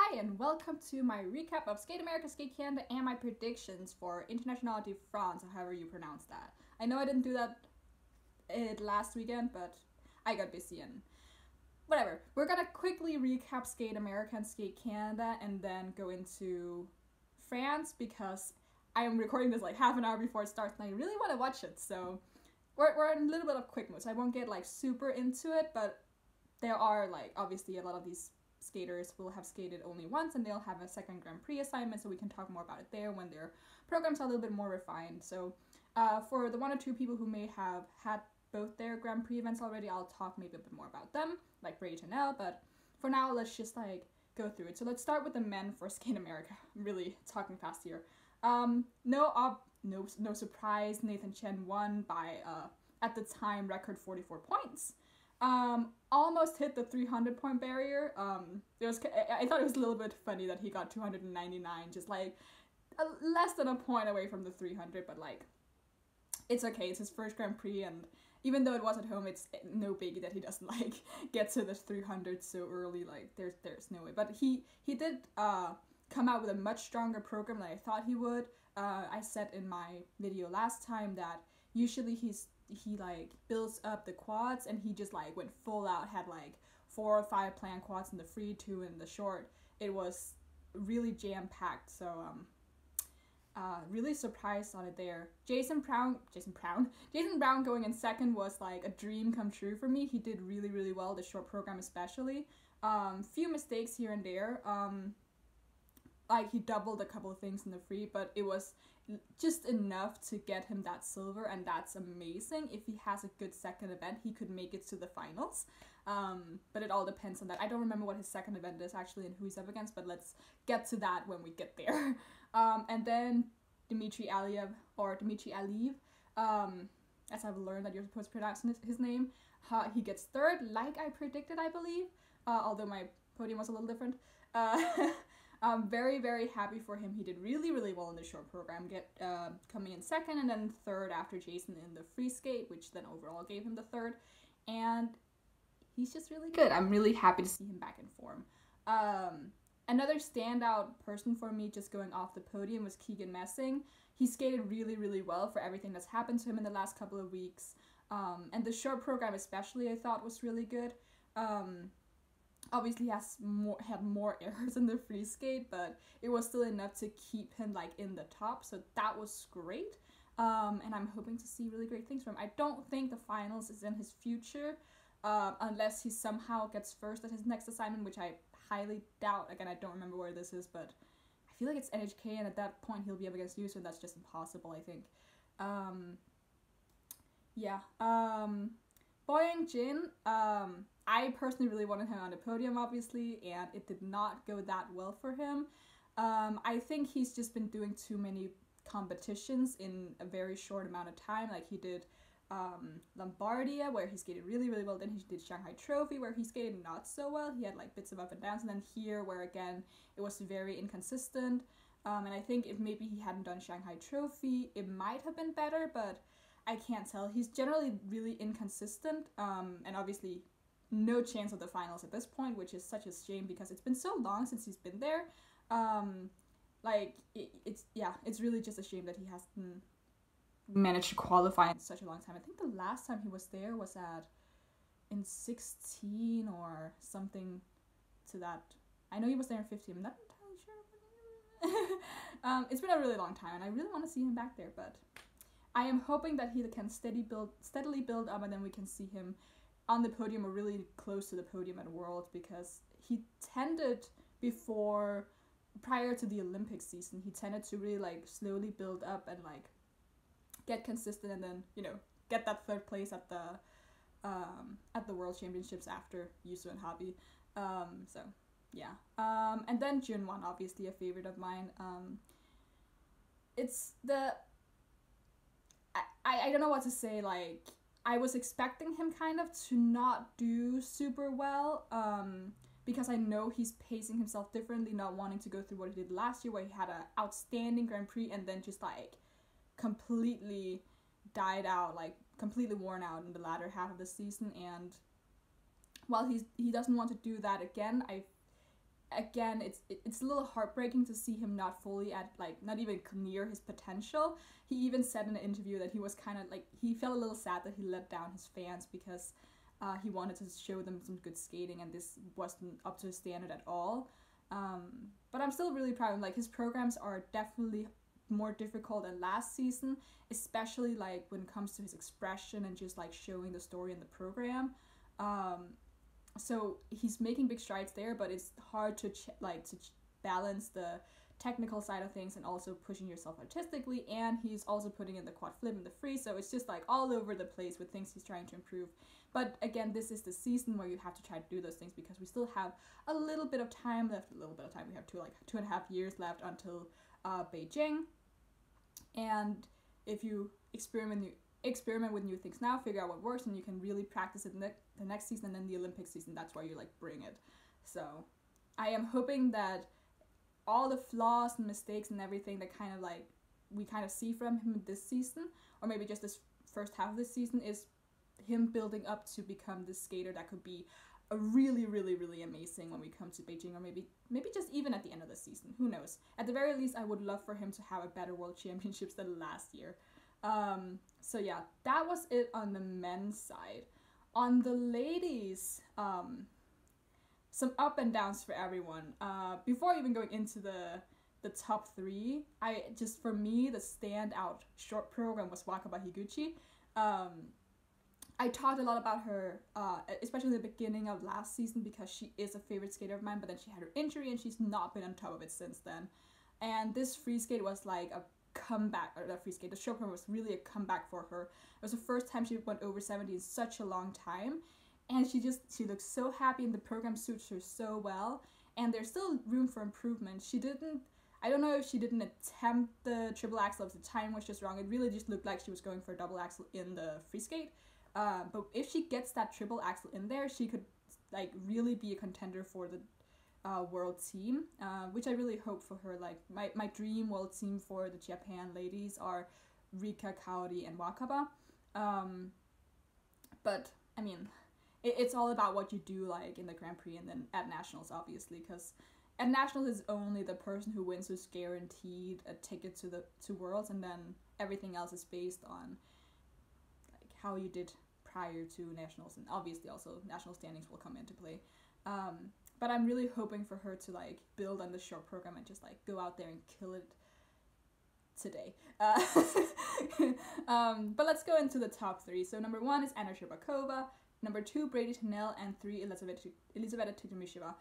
Hi and welcome to my recap of Skate America, Skate Canada, and my predictions for Internationaux de France, or however you pronounce that. I know I didn't do that last weekend, but I got busy and whatever. We're gonna quickly recap Skate America and Skate Canada and then go into France because I am recording this like half an hour before it starts and I really want to watch it, so we're in a little bit of quick mode, so I won't get like super into it, but there are like obviously a lot of these skaters will have skated only once and they'll have a second Grand Prix assignment, so we can talk more about it there when their programs are a little bit more refined. So for the one or two people who may have had both their Grand Prix events already, I'll talk maybe a bit more about them, like Brady Chanel, but for now let's just like go through it. So let's start with the men for Skate America. I'm really talking fast here. No surprise, Nathan Chen won by at the time record 44 points. Almost hit the 300 point barrier. I thought it was a little bit funny that he got 299, just like less than a point away from the 300, but like it's okay. It's his first Grand Prix, and even though it was at home, it's no biggie that he doesn't like get to the 300 so early. Like there's no way. But he did come out with a much stronger program than I thought he would. I said in my video last time that usually he like builds up the quads, and he just like went full out, had like 4 or 5 planned quads in the free, 2 in the short. It was really jam-packed, so really surprised on it there. Jason Brown going in second was like a dream come true for me. He did really well, the short program especially. Few mistakes here and there. Like he doubled a couple of things in the free, but it was just enough to get him that silver, and that's amazing. If he has a good second event, he could make it to the finals. But it all depends on that. I don't remember what his second event is actually and who he's up against, but let's get to that when we get there. And then Dmitry Aliyev, as I've learned that you're supposed to pronounce his name, he gets third, like I predicted, I believe, although my podium was a little different. I'm very happy for him. He did really well in the short program, coming in second and then third after Jason in the free skate, which then overall gave him the third, and he's just really good. I'm really happy to see him back in form. Another standout person for me just going off the podium was Keegan Messing. He skated really well for everything that's happened to him in the last couple of weeks, and the short program especially I thought was really good. Obviously had more errors in the free skate, but it was still enough to keep him like in the top, so that was great. And I'm hoping to see really great things from him. I don't think the finals is in his future, unless he somehow gets first at his next assignment, which I highly doubt. Again, I don't remember where this is, but I feel like it's NHK, and at that point he'll be up against you, so that's just impossible, I think. Boyang Jin, I personally really wanted him on the podium, obviously, and it did not go that well for him. I think he's just been doing too many competitions in a very short amount of time. Like he did Lombardia, where he skated really well, then he did Shanghai Trophy, where he skated not so well. He had like bits of up and downs, and then here, where again, it was very inconsistent. And I think if maybe he hadn't done Shanghai Trophy, it might have been better, but I can't tell. He's generally really inconsistent, and obviously no chance of the finals at this point, which is such a shame because it's been so long since he's been there. It's really just a shame that he hasn't managed to qualify in such a long time. I think the last time he was there was in 16 or something to that. I know he was there in 15. I'm not entirely sure. It's been a really long time, and I really want to see him back there, but I am hoping that he can steadily build up, and then we can see him on the podium or really close to the podium at Worlds, because he tended prior to the Olympic season, he tended to really like slowly build up and like get consistent, and then get that third place at the World Championships after Yusu and Hobby. And then Junwon, obviously a favorite of mine. I don't know what to say. Like, I was expecting him kind of to not do super well, because I know he's pacing himself differently, not wanting to go through what he did last year, where he had an outstanding Grand Prix and then just like completely died out, like completely worn out in the latter half of the season. And while he doesn't want to do that again, again, it's a little heartbreaking to see him not fully at, like, not even near his potential. He even said in an interview that he was kind of like, he felt a little sad that he let down his fans because he wanted to show them some good skating, and this wasn't up to his standard at all. But I'm still really proud of him. Like, his programs are definitely more difficult than last season, especially like when it comes to his expression and just like showing the story in the program. So he's making big strides there, but it's hard to balance the technical side of things and also pushing yourself artistically, and he's also putting in the quad flip and the free, so it's just like all over the place with things he's trying to improve. But again, this is the season where you have to try to do those things because we still have a little bit of time left. We have 2.5 years left until Beijing, and if you experiment with new things now, figure out what works, and you can really practice it the next season, and then the Olympic season, that's where you like bring it. So I am hoping that all the flaws and mistakes and everything that kind of like we kind of see from him this season, or maybe just this first half of this season, is him building up to become this skater that could be a really, really, really amazing when we come to Beijing, or maybe just even at the end of the season. Who knows? At the very least, I would love for him to have a better World Championships than last year. So yeah, that was it on the men's side. On the ladies, some up and downs for everyone. Before even going into the top three, for me, the standout short program was Wakaba Higuchi. I talked a lot about her, especially in the beginning of last season, because she is a favorite skater of mine, but then she had her injury and she's not been on top of it since then. And this free skate was like a comeback, or the free skate, the short program was really a comeback for her. It was the first time she went over 70 in such a long time, and she looks so happy, and the program suits her so well, and there's still room for improvement. I don't know if she didn't attempt the triple axel, if the time was just wrong. It really just looked like she was going for a double axel in the free skate. But if she gets that triple axel in there, she could like really be a contender for the world team, which I really hope for her. Like my dream world team for the Japan ladies are Rika, Kaori, and Wakaba. But I mean, it's all about what you do like in the Grand Prix and then at Nationals, obviously, because at Nationals is only the person who wins who's guaranteed a ticket to Worlds, and then everything else is based on like how you did prior to Nationals, and obviously also national standings will come into play. But I'm really hoping for her to like build on the short program and just like go out there and kill it today. But let's go into the top three. So number 1 is Anna Shcherbakova, number 2 Brady Tennell, and 3 Elizaveta Tikhtomisheva.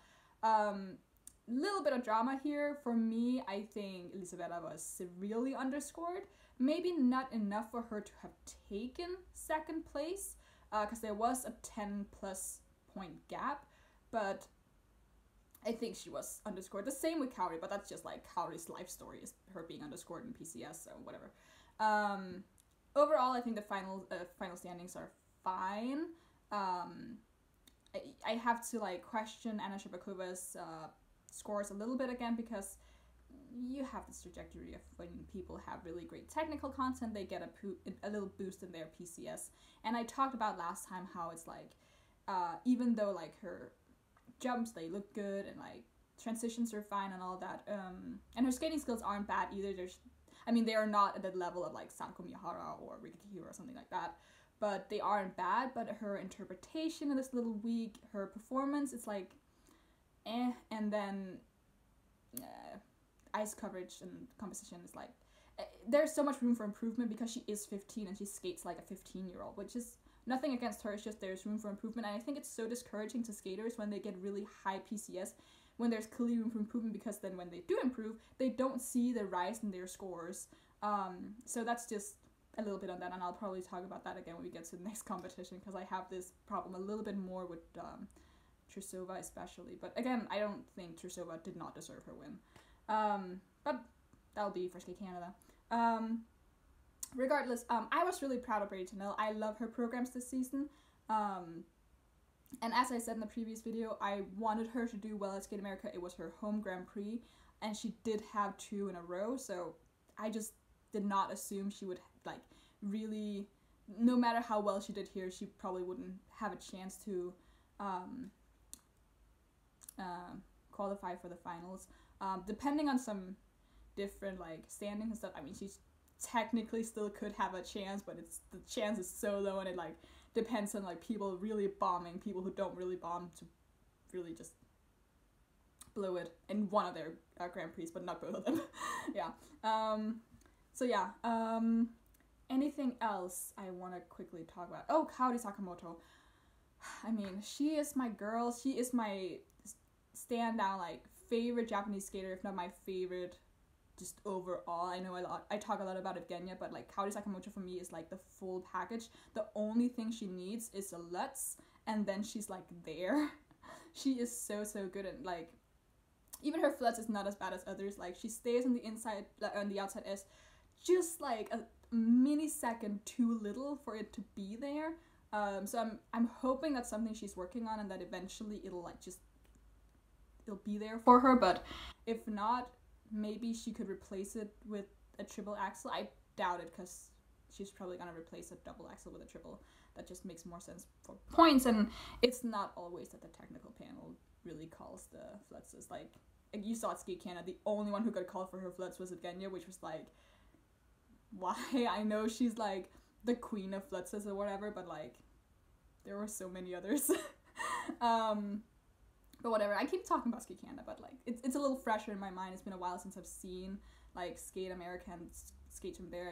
Little bit of drama here. For me, I think Elizaveta was severely underscored. Maybe not enough for her to have taken second place, because there was a 10 plus point gap, but I think she was underscored. The same with Kaori, but that's just like Kaori's life story is her being underscored in PCS, so whatever. Overall, I think the final standings are fine. I have to like question Anna Shcherbakova's scores a little bit again, because you have this trajectory of when people have really great technical content, they get a little boost in their PCS. And I talked about last time how it's like, even though like her jumps, they look good, and like transitions are fine and all that, and her skating skills aren't bad either. They are not at the level of like Sanko Miyahara or Rika Kihiro or something like that, but they aren't bad. But her interpretation is a little weak. Her performance, it's like and then ice coverage and composition is like, there's so much room for improvement, because she is 15 and she skates like a 15-year-old, which is nothing against her, it's just there's room for improvement. And I think it's so discouraging to skaters when they get really high PCS, when there's clearly room for improvement, because then when they do improve, they don't see the rise in their scores. So that's just a little bit on that, and I'll probably talk about that again when we get to the next competition, because I have this problem a little bit more with Trusova especially. But again, I don't think Trusova did not deserve her win. But that'll be for Skate Canada. Regardless, I was really proud of Brady Tennell. I love her programs this season. And as I said in the previous video, I wanted her to do well at Skate America. It was her home Grand Prix, and she did have 2 in a row, so I just did not assume she would like really, no matter how well she did here, she probably wouldn't have a chance to qualify for the finals. Depending on some different like standings and stuff, I mean, she's technically still could have a chance, but the chance is so low, and it like depends on like people really bombing, people who don't really bomb to really just blow it in one of their Grand Prix, but not both of them. Yeah. So yeah. Anything else I want to quickly talk about? Oh, Kaori Sakamoto. I mean, she is my girl. She is my standout, like, favorite Japanese skater, if not my favorite, just overall. I know I talk a lot about Evgenia, but, like, Kaori Sakamoto for me is, like, the full package. The only thing she needs is a Lutz, and then she's, like, there. She is so good, and, like, even her Flutz is not as bad as others. Like, she stays on the inside, on the outside S, just, like, a millisecond too little for it to be there. So I'm hoping that's something she's working on, and that eventually it'll be there for her. But if not, maybe she could replace it with a triple axel. I doubt it, because she's probably gonna replace a double axel with a triple. That just makes more sense for points, and it's not always that the technical panel really calls the Flutzes. Like you saw at Ski Canada, the only one who got called for her Flutz was Evgenia, which was like, why? I know she's like the queen of Flutzes or whatever, but like there were so many others. But whatever, I keep talking about Ski Canada, but like it's a little fresher in my mind. It's been a while since I've seen like Skate America and Skate from there.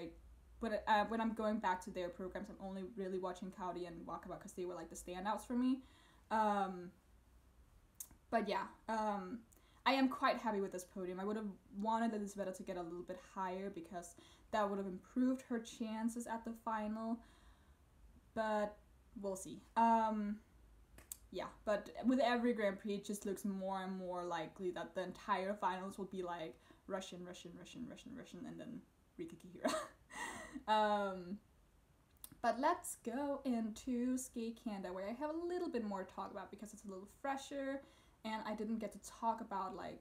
But when I'm going back to their programs, I'm only really watching Kaori and Walkabout because they were like the standouts for me. But yeah, I am quite happy with this podium. I would have wanted Elisabetta to get a little bit higher, because that would have improved her chances at the final. But we'll see. Yeah, but with every Grand Prix, it just looks more and more likely that the entire finals will be like Russian, and then Rika Kihira. But let's go into Skate Canada, where I have a little bit more to talk about because it's a little fresher, and I didn't get to talk about like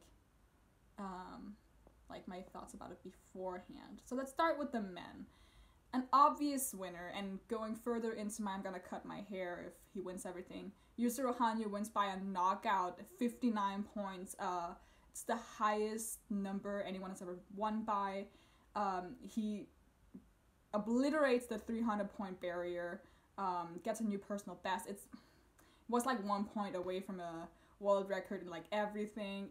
my thoughts about it beforehand. So let's start with the men. An obvious winner, and going further into I'm gonna cut my hair if he wins everything. Yusuru Hanyu wins by a knockout, 59 points. It's the highest number anyone has ever won by. He obliterates the 300-point barrier, gets a new personal best. It was like 1 point away from a world record and like everything.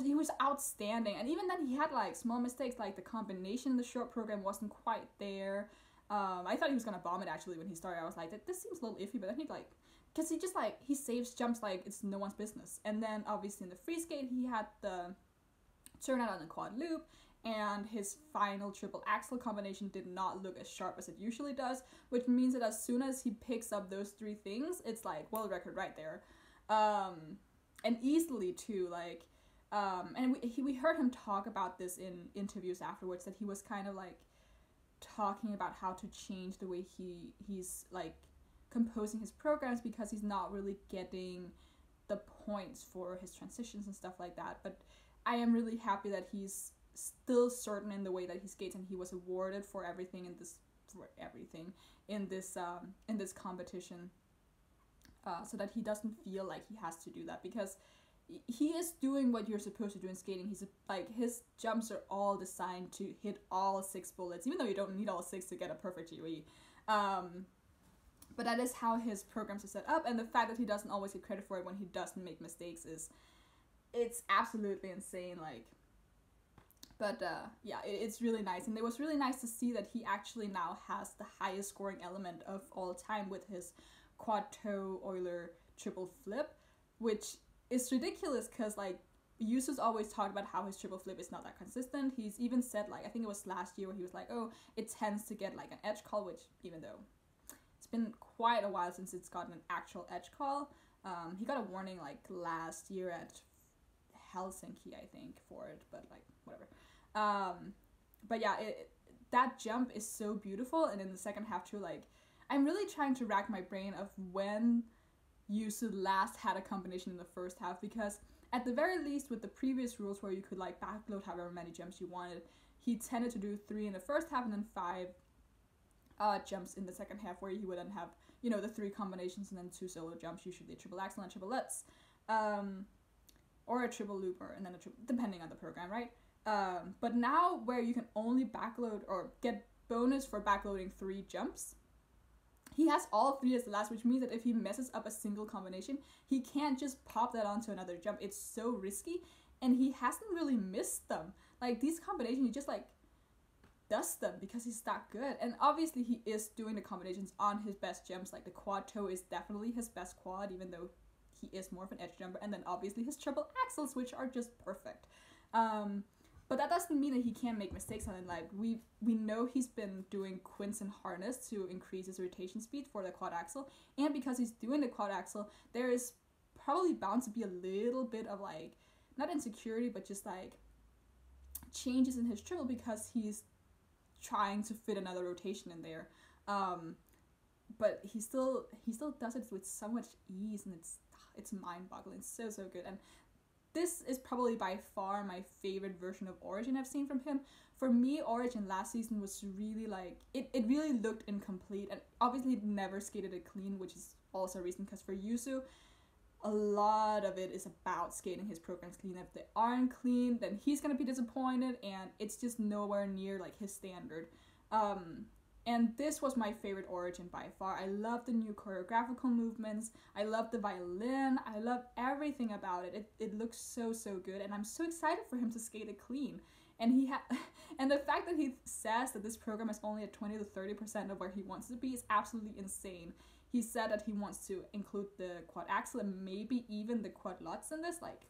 He was outstanding, and even then he had like small mistakes, like the combination in the short program wasn't quite there. I thought he was gonna bomb it actually when he started. I was like, this seems a little iffy, but I think like, because he just like, he saves jumps like it's no one's business. And then obviously in the free skate he had the turnout on the quad loop, and his final triple axel combination did not look as sharp as it usually does, which means that as soon as he picks up those three things, it's like world record right there. And easily too, like, and we heard him talk about this in interviews afterwards, that he was kind of like talking about how to change the way he's like composing his programs, because he's not really getting the points for his transitions and stuff like that. But I am really happy that he's still certain in the way that he skates, and he was awarded for everything in this competition, so that he doesn't feel like he has to do that, because he is doing what you're supposed to do in skating. He's like, his jumps are all designed to hit all 6 bullets, even though you don't need all 6 to get a perfect GOE. But that is how his programs are set up, and the fact that he doesn't always get credit for it when he doesn't make mistakes it's absolutely insane. Like, but yeah, it's really nice, and it was really nice to see that he actually now has the highest scoring element of all time with his quad toe Euler triple flip, which is ridiculous, because like Yusu's always talked about how his triple flip is not that consistent. He's even said, like, I think it was last year where he was like, oh, it tends to get like an edge call, which even though it's been quite a while since it's gotten an actual edge call, he got a warning like last year at Helsinki, I think, for it, but like whatever. But yeah, that jump is so beautiful, and in the second half too, like, I'm really trying to rack my brain of when Yusu last had a combination in the first half, because at the very least with the previous rules where you could like backload however many jumps you wanted, he tended to do 3 in the first half and then 5 jumps in the second half, where he would then have, you know, the 3 combinations and then 2 solo jumps, usually triple axel and triple lutz. or a triple looper, and then a triple, depending on the program, right? But now where you can only backload or get bonus for backloading 3 jumps, he has all 3 as the last, which means that if he messes up a single combination, he can't just pop that onto another jump. It's so risky, and he hasn't really missed them. Like, these combinations, he just, like, does them because he's that good. And obviously he is doing the combinations on his best jumps. Like, the quad toe is definitely his best quad, even though he is more of an edge jumper. And then obviously his triple axels, which are just perfect. But that doesn't mean that he can't make mistakes on it. Like, we know he's been doing quints and harness to increase his rotation speed for the quad axel, and because he's doing the quad axel, there is probably bound to be a little bit of, like, not insecurity, but just, like, changes in his triple because he's trying to fit another rotation in there. But he still does it with so much ease, and it's mind-boggling. It's so good. And this is probably by far my favorite version of Origin I've seen from him. For me, Origin last season was really, like, it really looked incomplete, and obviously he never skated it clean, which is also a reason, because for Yuzu, a lot of it is about skating his programs clean. If they aren't clean, then he's gonna be disappointed, and it's just nowhere near, like, his standard. And this was my favorite Origin by far. I love the new choreographical movements. I love the violin. I love everything about it. It looks so good, and I'm so excited for him to skate it clean. And and the fact that he says that this program is only at 20 to 30% of where he wants to be is absolutely insane. He said that he wants to include the quad axel and maybe even the quad lutz in this, like,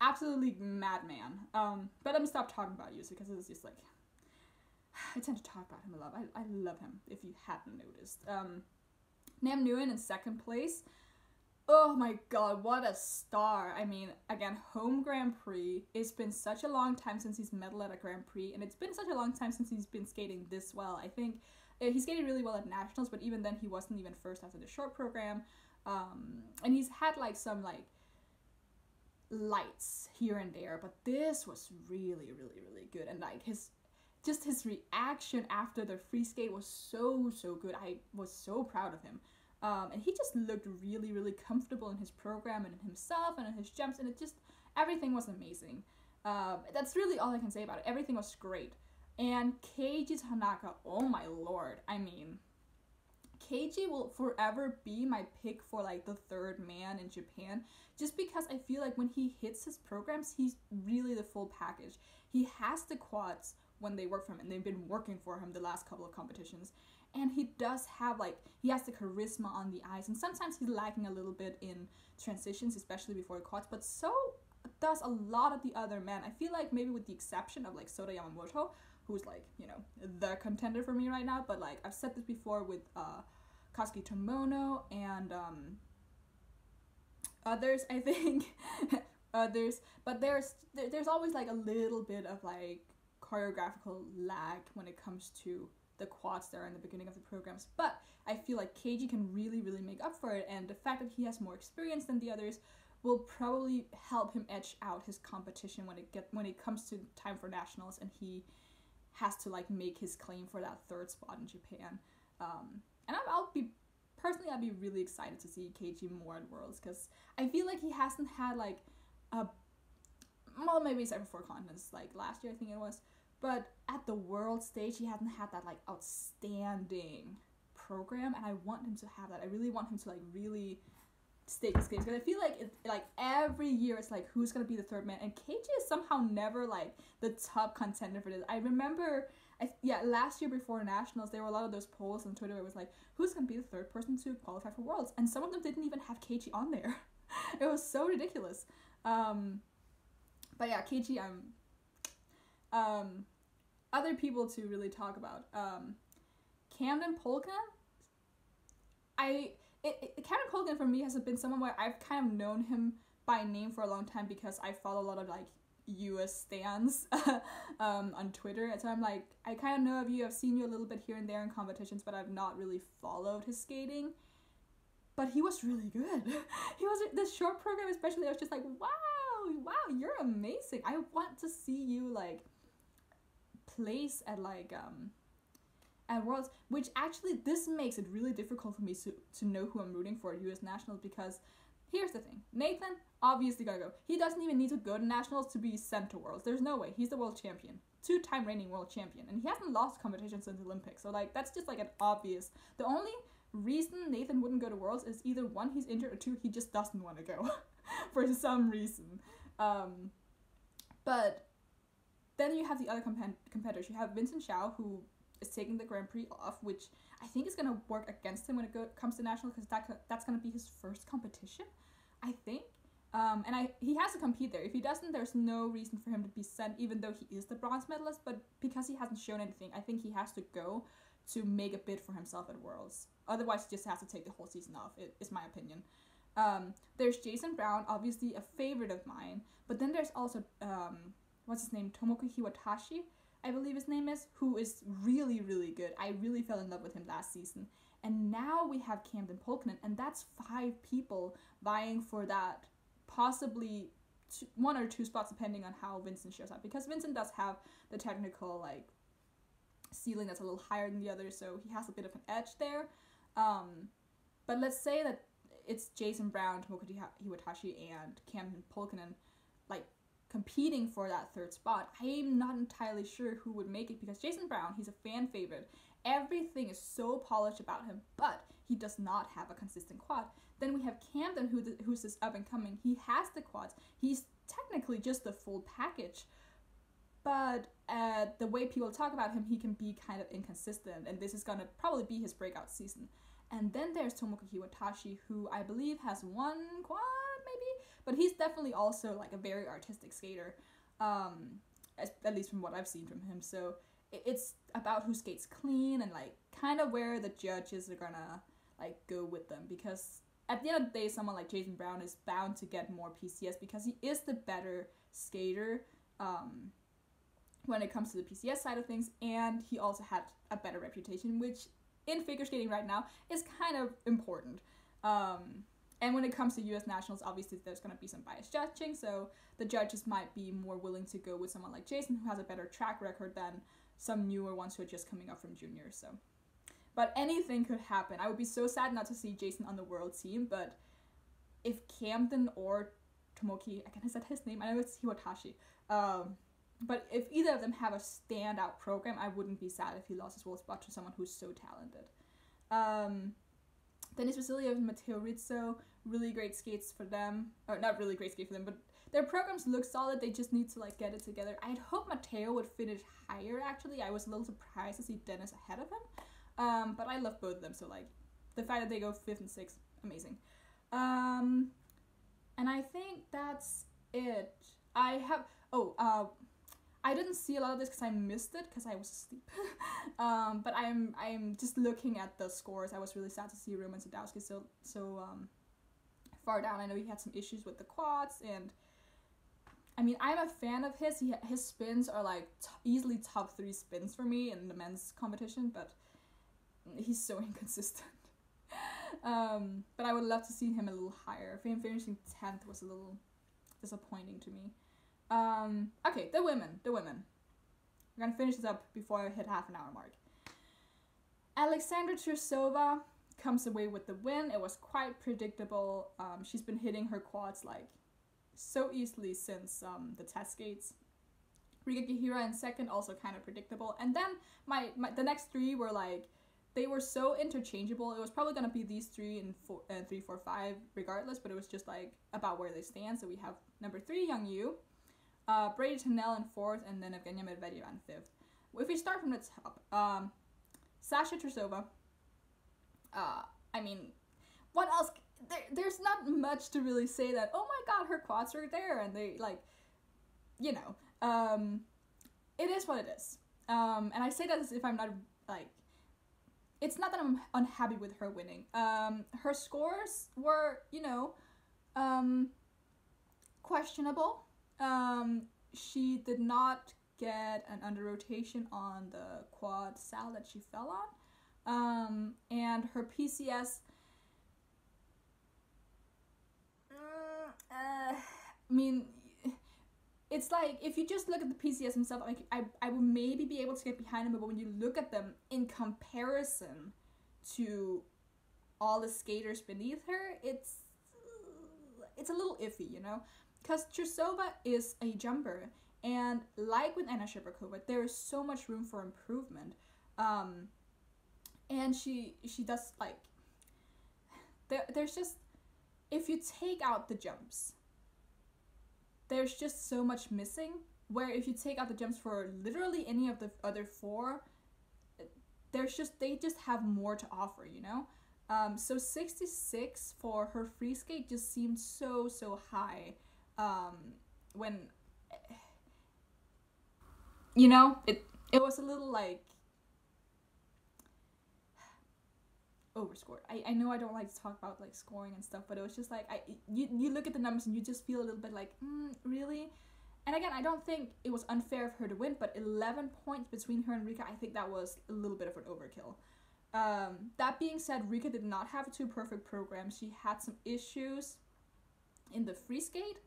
absolutely madman. But I'm gonna stop talking about Yuzu because it's just, like, I tend to talk about him a lot. I love him, if you hadn't noticed. Nam Nguyen in 2nd place. Oh my god, what a star. I mean, again, home Grand Prix. It's been such a long time since he's medaled at a Grand Prix, and it's been such a long time since he's been skating this well. I think he skated really well at Nationals, but even then he wasn't even first after the short program. And he's had, like, some, like, lights here and there, but this was really good. And, like, his reaction after the free skate was so good. I was so proud of him. And he just looked really comfortable in his program and in himself and in his jumps, and everything was amazing. That's really all I can say about it. Everything was great. And Keiji Tanaka, oh my lord. I mean, Keiji will forever be my pick for, like, the 3rd man in Japan, just because I feel like when he hits his programs, he's really the full package. He has the quads when they work for him, and they've been working for him the last couple of competitions. And he does have, like, he has the charisma on the ice, and sometimes he's lacking a little bit in transitions, especially before the quads, but so does a lot of the other men. I feel like maybe with the exception of, like, Sota Yamamoto, who's, like, you know, the contender for me right now, but, like, I've said this before with Kazuki Tomono and others, I think. Others, but there's always, like, a little bit of, like, choreographical lag when it comes to the quads there in the beginning of the programs, but I feel like Keiji can really make up for it, and the fact that he has more experience than the others will probably help him edge out his competition when it comes to time for nationals, and he has to, like, make his claim for that 3rd spot in Japan. And I'll be really excited to see Keiji more at Worlds, because I feel like he hasn't had, like, well, maybe except for 4 continents, like last year I think it was, but at the world stage he hasn't had that, like, outstanding program, and I want him to have that. I really want him to, like, really stake his claims, because I feel like like every year it's like, who's gonna be the 3rd man, and Keiji is somehow never, like, the top contender for this. I remember last year before nationals there were a lot of those polls on Twitter where it was like, who's gonna be the 3rd person to qualify for Worlds, and some of them didn't even have Keiji on there. It was so ridiculous. But yeah, Keiji, other people to really talk about. Camden Polkan. Camden Polkan for me has been someone where I've kind of known him by name for a long time, because I follow a lot of, like, US stans on Twitter, and so I'm like, I kind of know of you, I've seen you a little bit here and there in competitions, but I've not really followed his skating. But he was really good. He was, the short program especially, I was just like, wow, you're amazing. I want to see you, like, place at, like, at Worlds, which actually, this makes it really difficult for me to know who I'm rooting for at US Nationals, because Here's the thing. Nathan obviously gotta go. He doesn't even need to go to nationals to be sent to worlds. There's no way. He's the world champion. 2-time reigning world champion. And he hasn't lost competition since the Olympics. So, like, that's just, like, an obvious... The only reason Nathan wouldn't go to worlds is either 1, he's injured, or 2, he just doesn't want to go. For some reason. But then you have the other competitors. You have Vincent Xiao, who is taking the Grand Prix off, which I think is going to work against him when it comes to nationals, because that's going to be his first competition, I think. And he has to compete there. If he doesn't, there's no reason for him to be sent, even though he is the bronze medalist. But because he hasn't shown anything, I think he has to go to make a bid for himself at Worlds. Otherwise, he just has to take the whole season off, is my opinion. There's Jason Brown, obviously a favorite of mine. But then there's also, what's his name? Tomoki Hiwatashi, I believe his name is, who is really, really good. I really fell in love with him last season. And now we have Camden Polkinen, and that's 5 people vying for that possibly 1 or 2 spots, depending on how Vincent shows up. Because Vincent does have the technical, like, ceiling that's a little higher than the others, so he has a bit of an edge there. But let's say that it's Jason Brown, Tomoki Hiwatashi, and Camden Polkinen, like, competing for that 3rd spot. I'm not entirely sure who would make it, because Jason Brown, he's a fan favorite. Everything is so polished about him, but he does not have a consistent quad. Then we have Camden, who's this up and coming. He has the quads. He's technically just the full package, but the way people talk about him, he can be kind of inconsistent, and this is gonna probably be his breakout season. And then there's Tomoki Hiwatashi, who I believe has 1 quad, maybe? But he's definitely also, like, a very artistic skater, at least from what I've seen from him. So it's about who skates clean and, like, kind of where the judges are gonna, like, go with them. Because at the end of the day, someone like Jason Brown is bound to get more PCS because he is the better skater when it comes to the PCS side of things. And he also had a better reputation, which in figure skating right now is kind of important. And when it comes to US Nationals, obviously there's going to be some biased judging, so the judges might be more willing to go with someone like Jason, who has a better track record than some newer ones who are just coming up from juniors. So, but anything could happen. I would be so sad not to see Jason on the world team, but if Camden or Tomoki, again, I said his name, I know it's Hiwatashi, but if either of them have a standout program, I wouldn't be sad if he lost his world spot to someone who's so talented. Dennis Vasiliev and Matteo Rizzo, really great skates for them. Or not really great skates for them, but their programs look solid. They just need to, like, get it together. I'd hope Matteo would finish higher, actually. I was a little surprised to see Dennis ahead of him. But I love both of them, so, like, the fact that they go 5th and 6th, amazing. And I think that's it. I didn't see a lot of this because I missed it because I was asleep. But I'm just looking at the scores. I was really sad to see Roman Sadowski so far down. I know he had some issues with the quads, and I mean, I'm a fan of his. His spins are like easily top 3 spins for me in the men's competition, but he's so inconsistent. But I would love to see him a little higher. Him finishing 10th was a little disappointing to me. Okay, the women. We're gonna finish this up before I hit half an hour mark. Alexandra Tursova comes away with the win. It was quite predictable. She's been hitting her quads, like, so easily since the test skates. Rika Gihira in 2nd, also kind of predictable. And then the next 3 were, like, they were so interchangeable. It was probably gonna be these 3 and 3, 4, 5 regardless, but it was just, like, about where they stand. So we have number 3, Young Yu, Brady Tennell in 4th, and then Evgenia Medvedeva in 5th. If we start from the top, Sasha Tursova, I mean, what else? There's not much to really say that, oh my god, her quads are there, and they, like, you know, it is what it is. And I say that as if I'm not, like, it's not that I'm unhappy with her winning. Her scores were, you know, questionable. She did not get an under rotation on the quad sal that she fell on. And her PCS, I mean, it's like, if you just look at the PCS himself, like, I would maybe be able to get behind him, but when you look at them in comparison to all the skaters beneath her, it's it's a little iffy, you know, because Trusova is a jumper, and like with Anna Shcherbakova, there is so much room for improvement. And she does like there's just, if you take out the jumps, there's just so much missing, where if you take out the jumps for literally any of the other four, they just have more to offer, you know. So 66 for her free skate just seemed so high, when, you know, it was a little like overscored. I know I don't like to talk about like scoring and stuff, but it was just like you look at the numbers and you just feel a little bit like, really? And again, I don't think it was unfair of her to win, but 11 points between her and Rika, I think that was a little bit of an overkill. That being said, Rika did not have 2 perfect programs. She had some issues in the free skate,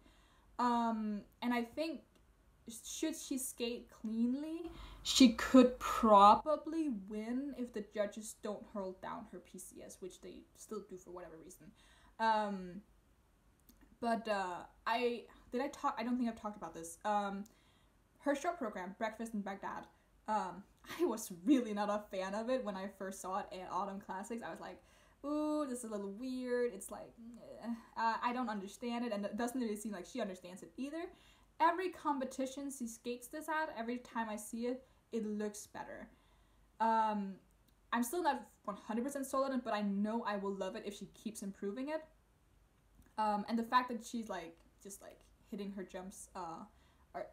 and I think should she skate cleanly, she could probably win if the judges don't hurl down her PCS, which they still do for whatever reason. I don't think I've talked about this. Her short program, Breakfast in Baghdad, I was really not a fan of it when I first saw it at Autumn Classics. I was like, ooh, this is a little weird. It's like, I don't understand it, and it doesn't really seem like she understands it either. Every competition she skates this at, every time I see it, it looks better. I'm still not 100% sold on it, but I know I will love it if she keeps improving it. And the fact that she's like just like hitting her jumps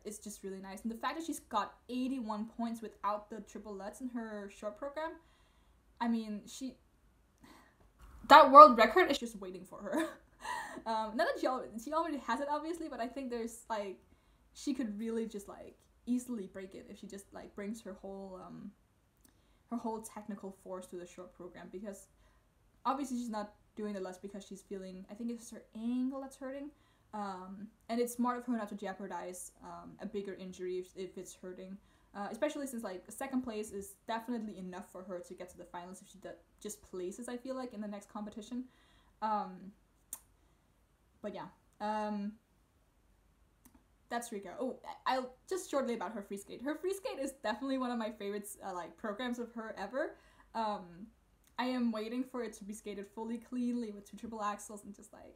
is just really nice. And the fact that she's got 81 points without the triple Lutz in her short program, I mean, that world record is just waiting for her. Not that she already has it, obviously, but I think there's like, she could really just like easily break it if she just like brings her whole technical force to the short program, because obviously she's not doing the Lutz because she's feeling, I think it's her ankle that's hurting, and it's smart of her not to jeopardize a bigger injury if it's hurting, especially since like second place is definitely enough for her to get to the finals if she just places, I feel like, in the next competition. But yeah, that's Rika. Oh, I'll just shortly about her free skate. Her free skate is definitely one of my favorites, like programs of her ever. I am waiting for it to be skated fully cleanly with 2 triple axels and just like,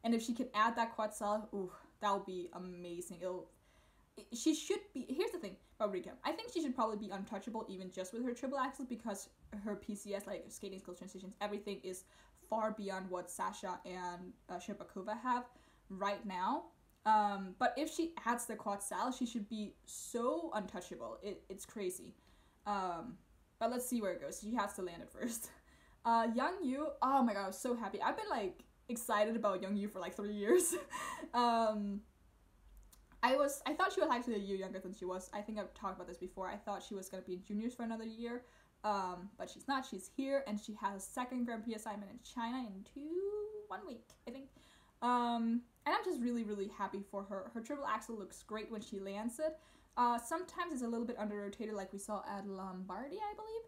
and if she can add that quad salto, ooh, that would be amazing. She should be. Here's the thing about Rika. I think she should probably be untouchable even just with her triple axels, because her PCS, like skating skills, transitions, everything is far beyond what Sasha and Shcherbakova have right now. But if she adds the quad sal, she should be so untouchable. It's crazy. But let's see where it goes. She has to land it first. Young Yu, oh my god, I was so happy. I've been like excited about Young Yu for like 3 years. I thought she was actually a year younger than she was. I think I've talked about this before. I thought she was gonna be in juniors for another year. But she's not. She's here, and she has a second Grand Prix assignment in China in 1 week, I think. And I'm just really happy for her. Her triple axel looks great when she lands it. Sometimes it's a little bit under-rotated like we saw at Lombardy, I believe.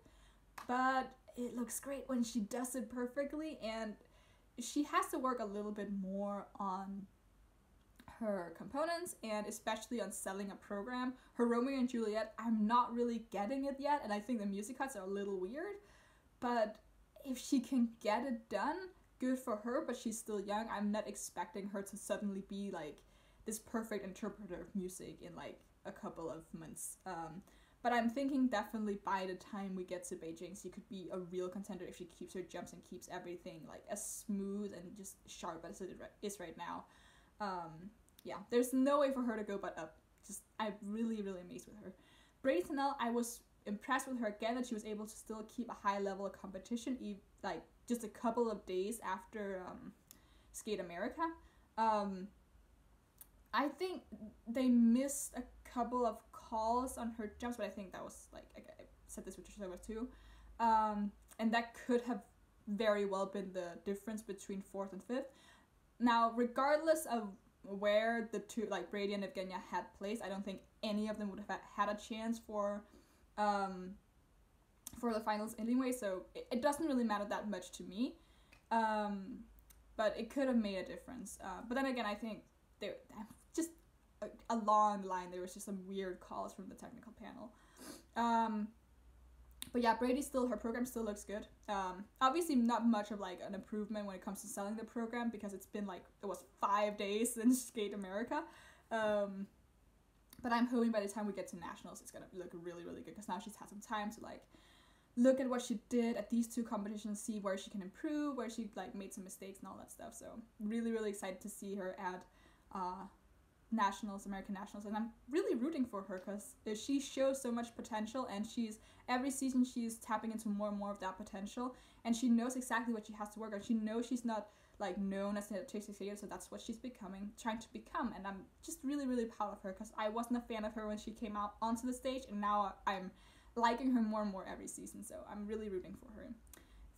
But it looks great when she does it perfectly, and she has to work a little bit more on her components, and especially on selling a program. Her Romeo and Juliet, I'm not really getting it yet, and I think the music cuts are a little weird. But if she can get it done, good for her, but she's still young. I'm not expecting her to suddenly be like this perfect interpreter of music in like a couple of months. But I'm thinking definitely by the time we get to Beijing, she could be a real contender if she keeps her jumps and keeps everything like as smooth and just sharp as it is right now. Yeah, there's no way for her to go but up. I'm really amazed with her. Brady Tennell, I was impressed with her again that she was able to still keep a high level of competition, like just a couple of days after Skate America. I think they missed a couple of calls on her jumps, but I think that was like, I said this with Trusova too, and that could have very well been the difference between 4th and 5th. Now, regardless of where the two, like Brady and Evgenia, had placed, I don't think any of them would have had a chance for the finals anyway, so it doesn't really matter that much to me. but it could have made a difference. But then again, I think there just along the line there was just some weird calls from the technical panel. But yeah, her program still looks good. Obviously not much of like an improvement when it comes to selling the program, because it's been like, it was 5 days since Skate America. But I'm hoping by the time we get to nationals, it's gonna look really, really good, because now she's had some time to like look at what she did at these 2 competitions, see where she can improve, where she like made some mistakes and all that stuff. So really, really excited to see her at nationals, American nationals, and I'm really rooting for her, because she shows so much potential, and every season she's tapping into more and more of that potential, and she knows exactly what she has to work on. She knows she's not like known as an artistic skater, so that's what she's trying to become, and I'm just really, really proud of her, because I wasn't a fan of her when she came out onto the stage, and now I'm liking her more and more every season, so I'm really rooting for her.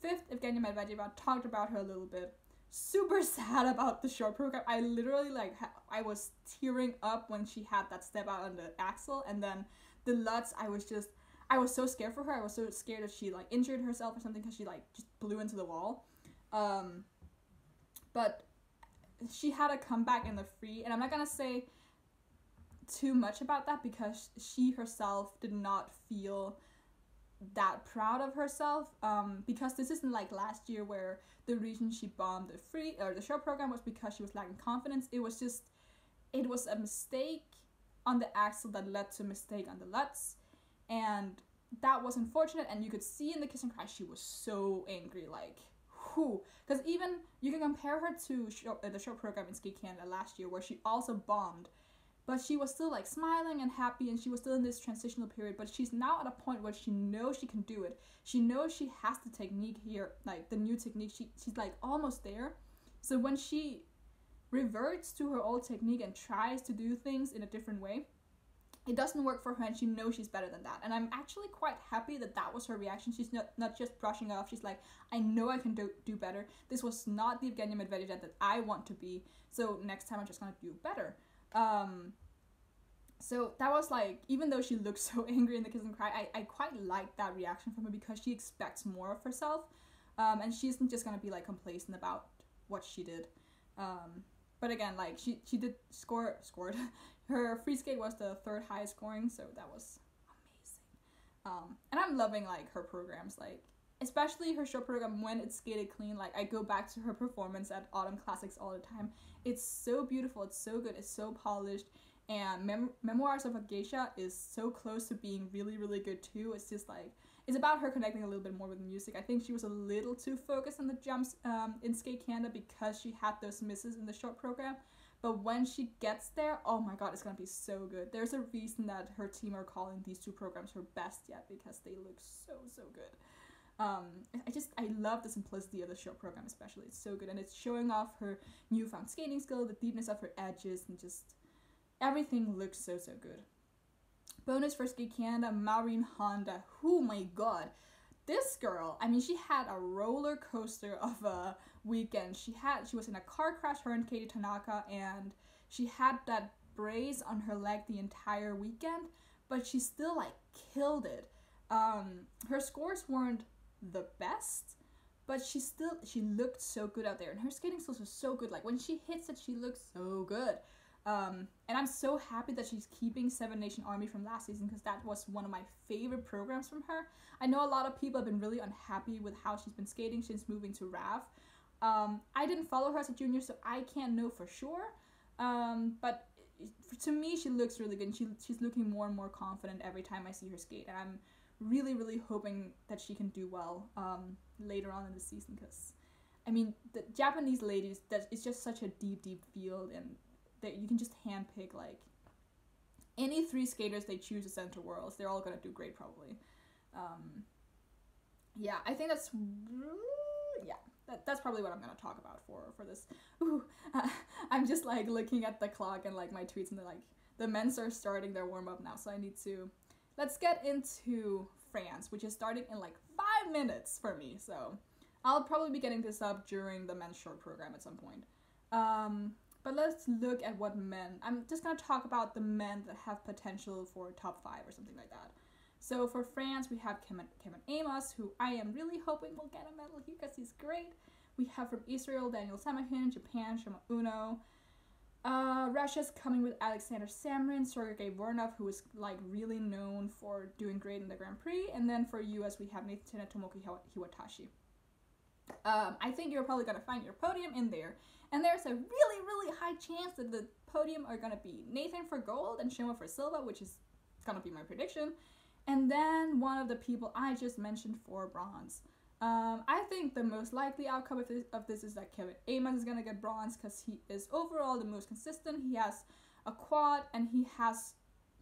5th, Evgenia Medvedeva, talked about her a little bit. Super sad about the short program. I literally I was tearing up when she had that step out on the axle, and then the Lutz, I was so scared for her. I was so scared that she like injured herself or something, because she like just blew into the wall. But she had a comeback in the free, and I'm not gonna say too much about that, because she herself did not feel that proud of herself, because this isn't like last year where the reason she bombed the free or the short program was because she was lacking confidence. It was a mistake on the axle that led to a mistake on the Lutz, and that was unfortunate, and you could see in the kiss and cry she was so angry, like whew, because even you can compare her to the short program in Skate Canada last year, where she also bombed, but she was still like smiling and happy, and she was still in this transitional period. But she's now at a point where she knows she can do it. She knows she has the technique here, like the new technique. She's like almost there. So when she reverts to her old technique and tries to do things in a different way, it doesn't work for her, and she knows she's better than that. And I'm actually quite happy that that was her reaction. She's not just brushing off. She's like, I know I can do better. This was not the Evgenia Medvedeva that I want to be. So next time I'm just gonna do better. So that was like, even though she looked so angry in the kiss and cry, I quite liked that reaction from her, because she expects more of herself, and she isn't just gonna be like complacent about what she did. But again, like she did scored. Her free skate was the 3rd highest scoring, so that was amazing. And I'm loving like her programs, like especially her short program when it's skated clean. Like I go back to her performance at Autumn Classics all the time. It's so beautiful, it's so good, it's so polished, and Memoirs of a Geisha is so close to being really, really good too. It's just like, it's about her connecting a little bit more with music. I think she was a little too focused on the jumps in Skate Canada, because she had those misses in the short program. But when she gets there, oh my god, it's gonna be so good. There's a reason that her team are calling these 2 programs her best yet, because they look so, so good. I love the simplicity of the short program especially. It's so good, and it's showing off her newfound skating skill, the deepness of her edges, and just everything looks so, so good. Bonus for Skate Canada, Maureen Honda. Oh my god. This girl, I mean, she had a roller coaster of a weekend. She was in a car crash, her and Katie Tanaka, and she had that brace on her leg the entire weekend, but she still like killed it. Her scores weren't the best, but she looked so good out there, and her skating skills were so good. Like when she hits it, she looks so good. And I'm so happy that she's keeping Seven Nation Army from last season, because that was one of my favorite programs from her. I know a lot of people have been really unhappy with how she's been skating since moving to RAV. I didn't follow her as a junior, so I can't know for sure. But to me, she looks really good, and she's looking more and more confident every time I see her skate. And I'm really, really hoping that she can do well later on in the season, because, I mean, the Japanese ladies, it's just such a deep, deep field, and that you can just handpick like any 3 skaters they choose to send to Worlds. They're all gonna do great probably. Yeah, I think that's probably what I'm gonna talk about for this. I'm just like looking at the clock and like my tweets, and they're like, the men's are starting their warm up now, so I need to. Let's get into France, which is starting in like 5 minutes for me. So I'll probably be getting this up during the men's short program at some point. But let's look at what men. I'm just going to talk about the men that have potential for top 5 or something like that. So for France, we have Kevin Amos, who I am really hoping will get a medal here because he's great. We have from Israel, Daniel Samahin, Japan, Shoma Uno. Russia's coming with Alexander Samrin, Sergei Voronov, who is like really known for doing great in the Grand Prix. And then for US, we have Nathan Tomoki Hiwatashi. I think you're probably going to find your podium in there. And there's a really, really high chance that the podium are going to be Nathan for gold and Shoma for silver, which is going to be my prediction. And then one of the people I just mentioned for bronze. I think the most likely outcome of this is that Kevin Amons is going to get bronze because he is overall the most consistent. He has a quad and he has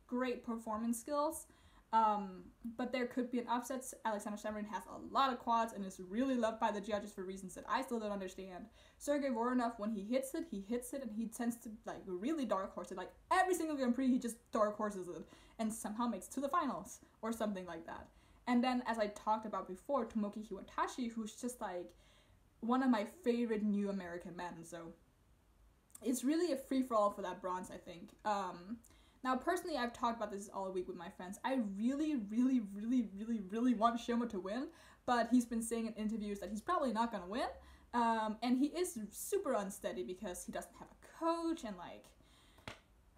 great performance skills. But there could be an upset. Alexander Samrin has a lot of quads and is really loved by the judges for reasons that I still don't understand. Sergei Voronov, when he hits it, and he tends to like really dark horse it. Like every single Grand Prix, he just dark horses it and somehow makes it to the finals or something like that. And then, as I talked about before, Tomoki Hiwatashi, who's just like one of my favorite new American men. So it's really a free-for-all for that bronze, I think. Now, personally, I've talked about this all week with my friends. I really, really, really, really, really want Shoma to win, but he's been saying in interviews that he's probably not going to win. And he is super unsteady because he doesn't have a coach and like,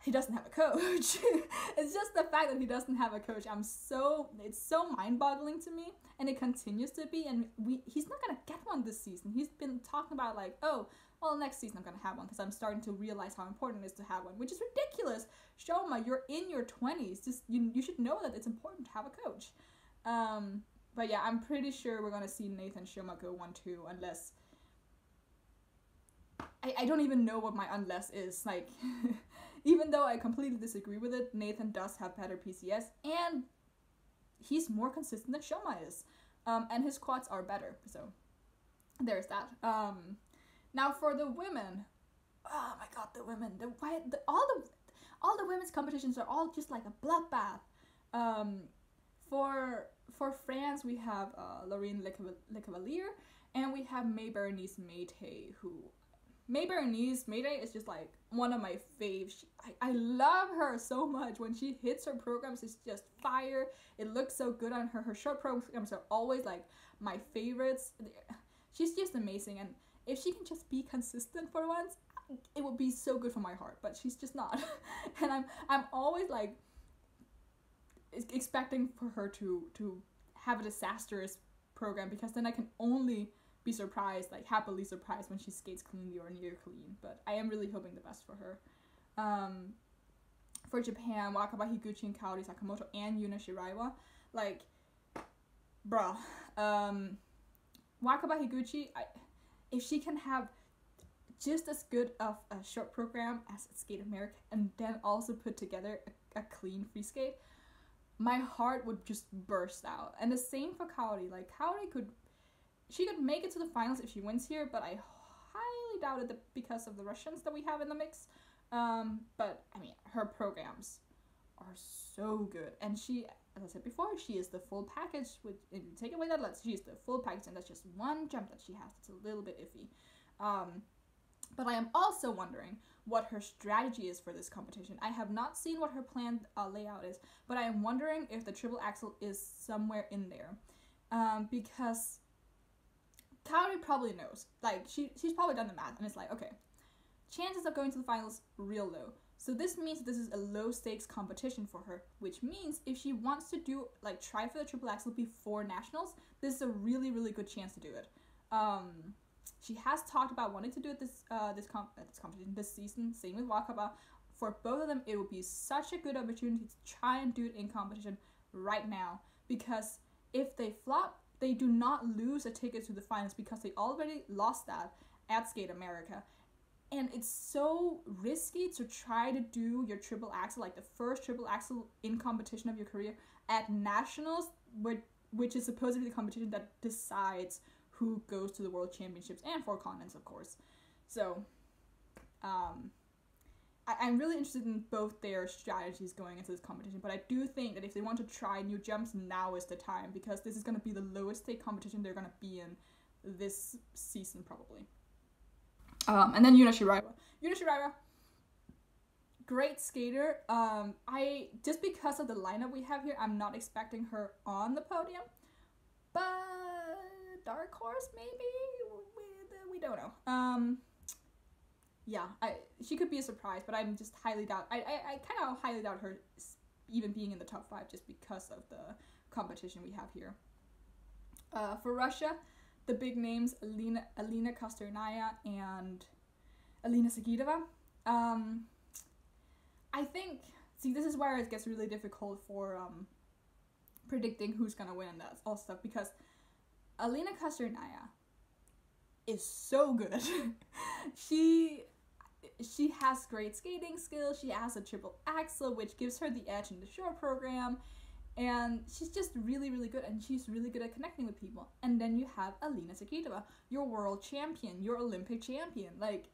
he doesn't have a coach. It's just the fact that he doesn't have a coach. It's so mind-boggling to me, and it continues to be, and he's not going to get one this season. He's been talking about like, oh, well, next season I'm going to have one because I'm starting to realize how important it is to have one, which is ridiculous. Shoma, you're in your 20s. Just you should know that it's important to have a coach. But yeah, I'm pretty sure we're going to see Nathan Shoma go 1-2 unless... I don't even know what my unless is. Like, even though I completely disagree with it, Nathan does have better PCS, and he's more consistent than Shoma is. And his quads are better, so there's that. Now for the women, oh my god, the women, all the women's competitions are all just like a bloodbath. For France, we have Lorraine Le Cavalier, and we have May-Berenice Mayte, who... May-Berenice Mayte is just like one of my faves. I love her so much. When she hits her programs, it's just fire. It looks so good on her. Her short programs are always like my favorites. She's just amazing, and if she can just be consistent for once, it would be so good for my heart. But she's just not, and I'm always like expecting for her to have a disastrous program, because then I can only be surprised, like happily surprised, when she skates cleanly or near clean. But I am really hoping the best for her. For Japan, Wakaba Higuchi and Kaori Sakamoto and Yuna Shiraiwa, like, bruh, Wakaba Higuchi, if she can have just as good of a short program as Skate America and then also put together a clean free skate, my heart would just burst out. And the same for Kaori. Like, Kaori could make it to the finals if she wins here, but I highly doubt it because of the Russians that we have in the mix. But I mean, her programs are so good, and she, as I said before, she is the full package. If you take away that, she is the full package, and that's just one jump that she has. It's a little bit iffy. But I am also wondering what her strategy is for this competition. I have not seen what her planned layout is, but I am wondering if the triple axel is somewhere in there, because Kaori probably knows. Like, she's probably done the math, and it's like, okay, chances of going to the finals real low. So this means this is a low stakes competition for her, which means if she wants to do, like, try for the triple axel before nationals, this is a really, really good chance to do it. She has talked about wanting to do it this competition this season. Same with Wakaba. For both of them, it would be such a good opportunity to try and do it in competition right now, because if they flop, they do not lose a ticket to the finals, because they already lost that at Skate America. And it's so risky to try to do your triple axel, like the first triple axel in competition of your career, at nationals, which is supposedly the competition that decides who goes to the World Championships and 4 continents, of course. So, I'm really interested in both their strategies going into this competition, but I do think that if they want to try new jumps, now is the time, because this is going to be the lowest stake competition they're going to be in this season, probably. And then Yuna Shiraiwa, great skater. Just because of the lineup we have here, I'm not expecting her on the podium, but dark horse maybe don't know. Yeah, she could be a surprise, but I'm just highly doubt. I kind of highly doubt her even being in the top 5 just because of the competition we have here. For Russia, the big names Alina Kosternaya and Alina Sagitova. I think, see, this is where it gets really difficult for predicting who's gonna win and that all stuff, because Alina Kosternaya is so good. she has great skating skills. She has a triple axel, which gives her the edge in the short program, and she's just really, really good, and she's really good at connecting with people. And then you have Alina Sagitova, your world champion, your Olympic champion. Like,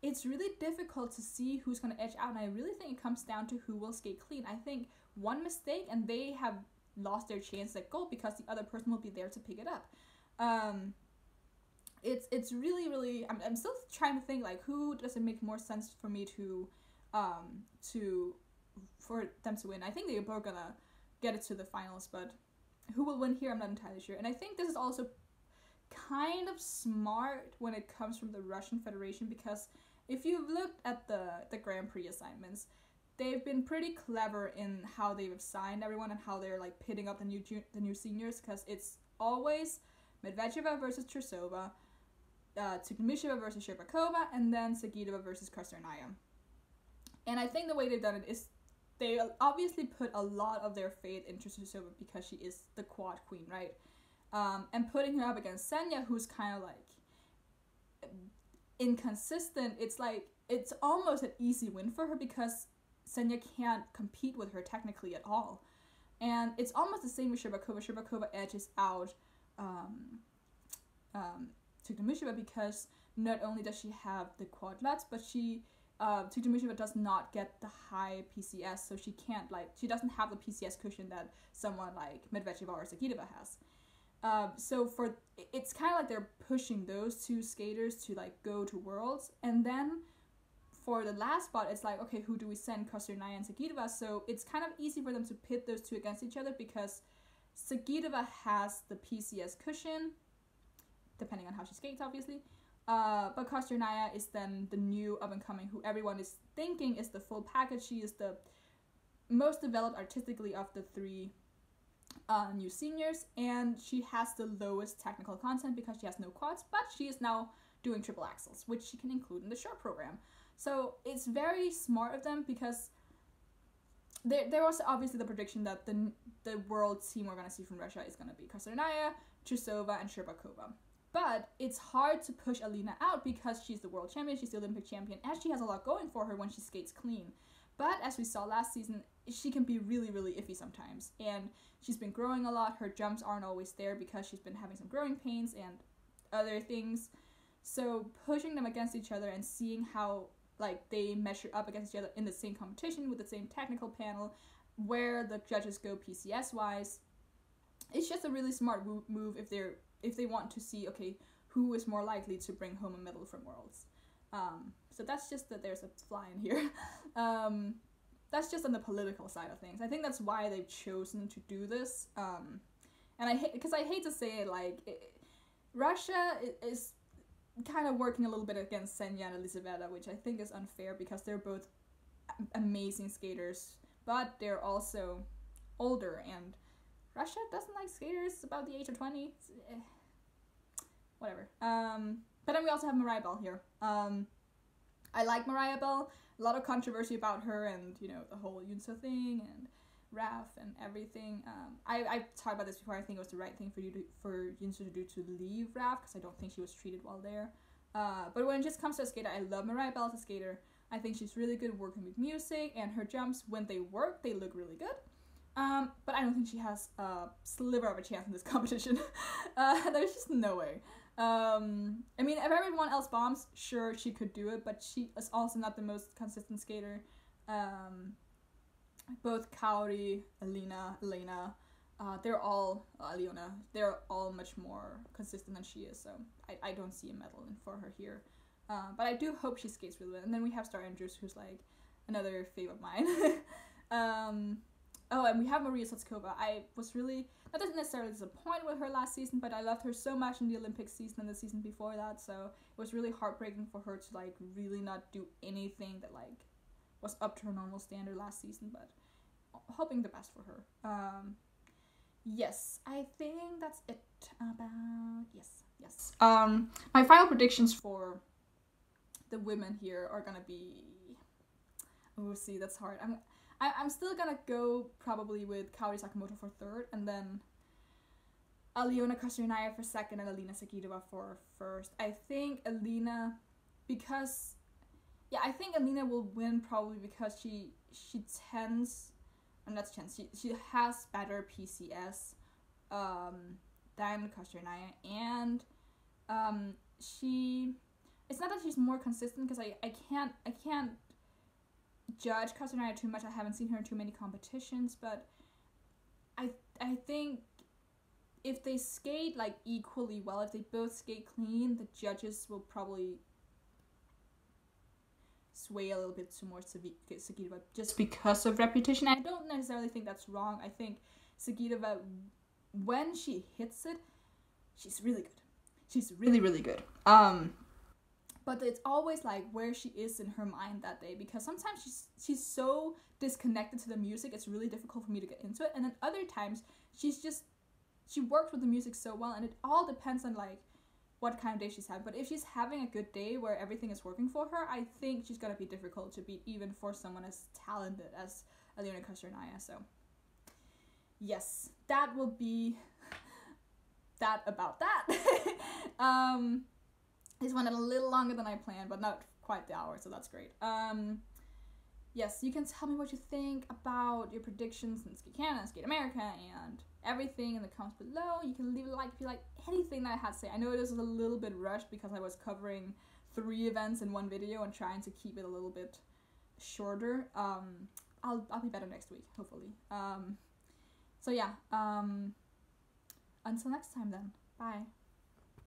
it's really difficult to see who's going to edge out, and I really think it comes down to who will skate clean. I think one mistake, and they have lost their chance at gold because the other person will be there to pick it up. It's really, really, I'm still trying to think, like, who does it make more sense for me for them to win. I think they're both gonna get it to the finals, but who will win here, I'm not entirely sure. And I think this is also kind of smart when it comes from the Russian Federation, because if you've looked at the Grand Prix assignments, they've been pretty clever in how they've assigned everyone and how they're like pitting up the new seniors, because it's always Medvedeva versus Trusova, Tuktamisheva versus Sherbakova, and then Sagitova versus Kosternaya. And I think the way they've done it is they obviously put a lot of their faith into Trusova because she is the quad queen, right? And putting her up against Senya, who's kind of like inconsistent, it's almost an easy win for her because Senya can't compete with her technically at all. And it's almost the same with Sherbakova. Sherbakova edges out Tuktamisheva because not only does she have the quad lutz, but Tuktamisheva does not get the high PCS, so she doesn't have the PCS cushion that someone like Medvedeva or Sagitova has. So it's kind of like they're pushing those two skaters to like go to Worlds, and then for the last spot, it's like, okay, who do we send, Kosternaya and Sagitova? So it's kind of easy for them to pit those two against each other because Sagitova has the PCS cushion, depending on how she skates, obviously. But Kosternaya is then the new up-and-coming, who everyone is thinking is the full package. She is the most developed artistically of the three new seniors, and she has the lowest technical content because she has no quads, but she is now doing triple axels, which she can include in the short program. So it's very smart of them because there was obviously the prediction that the world team we're going to see from Russia is going to be Kosternaya, Trusova, and Sherbakova. But it's hard to push Alina out because she's the world champion, she's the Olympic champion, and she has a lot going for her when she skates clean. But as we saw last season, she can be really, really iffy sometimes. And she's been growing a lot. Her jumps aren't always there because she's been having some growing pains and other things. So pushing them against each other and seeing how like they measure up against each other in the same competition with the same technical panel, where the judges go PCS wise, it's just a really smart move if they want to see, okay, who is more likely to bring home a medal from Worlds. So that's just that there's a fly in here. That's just on the political side of things. I think that's why they've chosen to do this. And I hate to say it, like, Russia is kind of working a little bit against Senya and Elizaveta, which I think is unfair because they're both amazing skaters, but they're also older, and Russia doesn't like skaters about the age of 20. Whatever. But then we also have Mariah Bell here. I like Mariah Bell. A lot of controversy about her and, you know, the whole Yunso thing and Raf and everything. I've talked about this before. I think it was the right thing for Yunso to do to leave Raf because I don't think she was treated well there. But when it just comes to a skater, I love Mariah Bell as a skater. I think she's really good working with music, and her jumps, when they work, they look really good. But I don't think she has a sliver of a chance in this competition. There's just no way. I mean, if everyone else bombs, sure, she could do it, but she is also not the most consistent skater. Both Kaori, Elena, they're all much more consistent than she is, so I don't see a medal in for her here. But I do hope she skates really well. And then we have Star Andrews, who's like another fave of mine. Oh, and we have Maria Satskova. I was really not necessarily disappointed with her last season, but I loved her so much in the Olympic season and the season before that. So it was really heartbreaking for her to like really not do anything that like was up to her normal standard last season. But hoping the best for her. Yes, I think that's it about yes. My final predictions for the women here are gonna be. Oh, see, that's hard. I'm still gonna go probably with Kaori Sakamoto for third, and then Aliona Kostrianaya for second, and Alina Sagitova for first. I think Alina, because I think Alina will win probably because she tends, and that's chance. She has better PCS than Kostrianaya, and she. It's not that she's more consistent because I can't judge Kostrianaya too much. I haven't seen her in too many competitions, but I think if they skate like equally well, if they both skate clean, the judges will probably sway a little bit to more Sagitova just because of reputation. I don't necessarily think that's wrong. I think Sagitova, when she hits it, she's really good. She's really, really good. But it's always like where she is in her mind that day, because sometimes she's so disconnected to the music, it's really difficult for me to get into it. And then other times she works with the music so well, and it all depends on like what kind of day she's having. But if she's having a good day where everything is working for her, I think she's gonna be difficult to beat, even for someone as talented as Aliona Kostrianaya. So yes, that will be that about that. This went a little longer than I planned, but not quite the hour, so that's great. Yes, you can tell me what you think about your predictions in Skate Canada and Skate America and everything in the comments below. You can leave a like if you like anything that I had to say. I know it is a little bit rushed because I was covering 3 events in one video and trying to keep it a little bit shorter. I'll be better next week, hopefully. So yeah, until next time then. Bye.